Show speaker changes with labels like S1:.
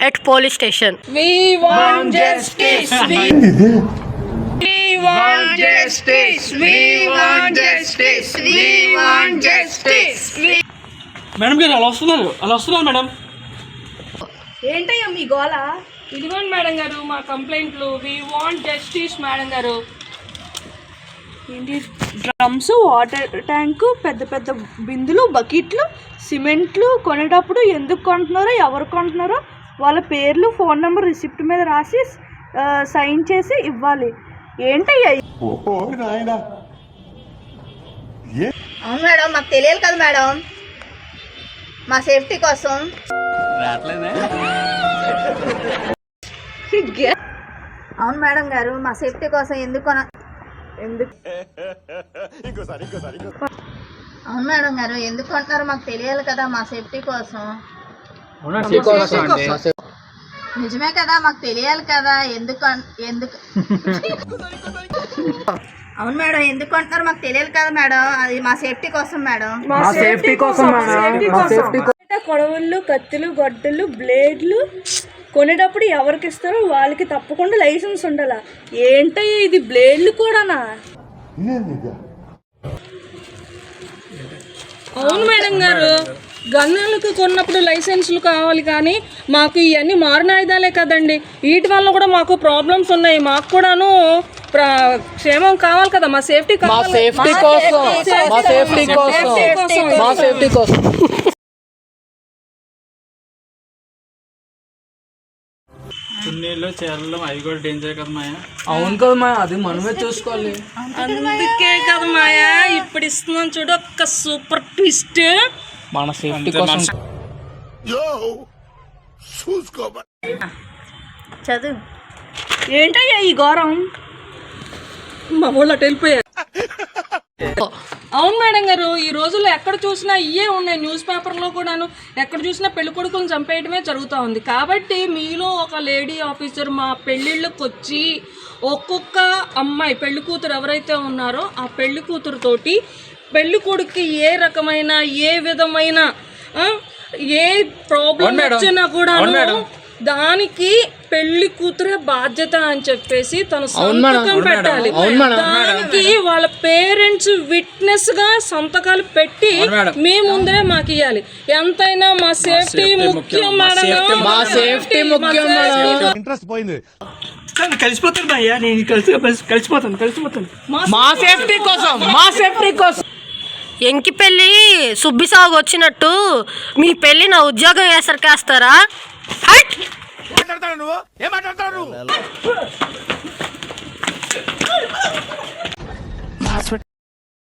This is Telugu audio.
S1: at police station.
S2: We want justice. We want justice. We want justice. We want justice.
S3: Madam గారు అలా వస్తున్నారు మేడం.
S2: ఏంటయ్యా మీ గోళ? ఇదిగోండి మేడం గారు మా కంప్లైంట్లు. వి వాంట్ జస్టిస్ మేడం గారు. ఏంటి డ్రమ్స్, వాటర్ ట్యాంకు, పెద్ద పెద్ద బిందులు, బకెట్లు, సిమెంట్లు కొనేటప్పుడు ఎందుకు కొంటున్నారో, ఎవరు కొంటున్నారో వాళ్ళ పేర్లు, ఫోన్ నెంబర్ రిసిప్ట్ మీద రాసి సైన్ చేసి ఇవ్వాలి. ఏంటయ్యా?
S4: అవును మేడం, మాకు తెలియాలి కదా మేడం, మా సేఫ్టీ కోసం. అవును మేడం గారు, మా సేఫ్టీ కోసం అవును మేడం గారు, ఎందుకు అంటున్నారో మాకు తెలియాలి కదా, మా సేఫ్టీ కోసం. నిజమే కదా, మాకు తెలియాలి కదా ఎందుకు. అవును మేడం, ఎందుకు అంటున్నారు మాకు తెలియాలి కదా మేడం, అది మా సేఫ్టీ కోసం మేడం.
S2: కొడవళ్ళు, కత్తులు, గొడ్డలు, బ్లేడ్లు కొనేటప్పుడు ఎవరికి ఇస్తారో వాళ్ళకి తప్పకుండా లైసెన్స్ ఉండాలా. ఏంటయ్యా ఇది, బ్లేడ్లు కూడానా? అవును మేడం గారు, గన్నులకు కొన్నప్పుడు లైసెన్సులు కావాలి, కానీ మాకు ఇవన్నీ మారిన ఆయుధాలే కదండి. వీటి వల్ల కూడా మాకు ప్రాబ్లమ్స్ ఉన్నాయి. మాకు కూడాను క్షేమం కావాలి కదా, మా సేఫ్టీ కోసం.
S3: చున్నీళ్ళు, చీరలు అవి కూడా డేంజర్ కదా మాయా.
S5: అవును కదా మాయా, అది మనమే చూసుకోవాలి.
S2: అందుకే కదా మాయా ఇప్పుడు ఇస్తున్నాం చూడు ఒక్క సూపర్ ట్విస్ట్.
S5: మన సేఫ్టీ కోసం
S4: చదువు.
S2: ఏంటయ్యా ఈ ఘోరం? మా ఊళ్ళో వెళ్ళిపోయారు. అవును మేడం గారు, ఈ రోజుల్లో ఎక్కడ చూసినా ఇవే ఉన్నాయి. న్యూస్ పేపర్లో కూడాను ఎక్కడ చూసినా పెళ్లి కొడుకులను చంపేయడమే జరుగుతూ ఉంది. కాబట్టి మీలో ఒక లేడీ ఆఫీసర్ మా పెళ్ళిళ్ళకి వచ్చి ఒక్కొక్క అమ్మాయి పెళ్లి కూతురు ఎవరైతే ఉన్నారో ఆ పెళ్లి కూతురుతోటి పెళ్లి కొడుక్కి ఏ రకమైన ఏ విధమైన ఏ ప్రాబ్లం వచ్చినా కూడా దానికి పెళ్లి కూతురే బాధ్యత అని చెప్పేసి తను సంతకం పెట్టాలి. దానికి వాళ్ళ పేరెంట్స్ విట్నెస్ గా సంతకాలు పెట్టి మీ ముందరే మాకు ఇవ్వాలి. ఎంతైనా మా సేఫ్టీ ముఖ్యం మేడం.
S3: కలిసిపోతాను భయ్యా, నేను కలిసిపోతాను
S5: మా సేఫ్టీ కోసం.
S1: ఎంకి పెళ్ళి సుబ్బిసాగు వచ్చినట్టు మీ పెళ్ళి నా ఉద్యోగం వేసరికేస్తారా?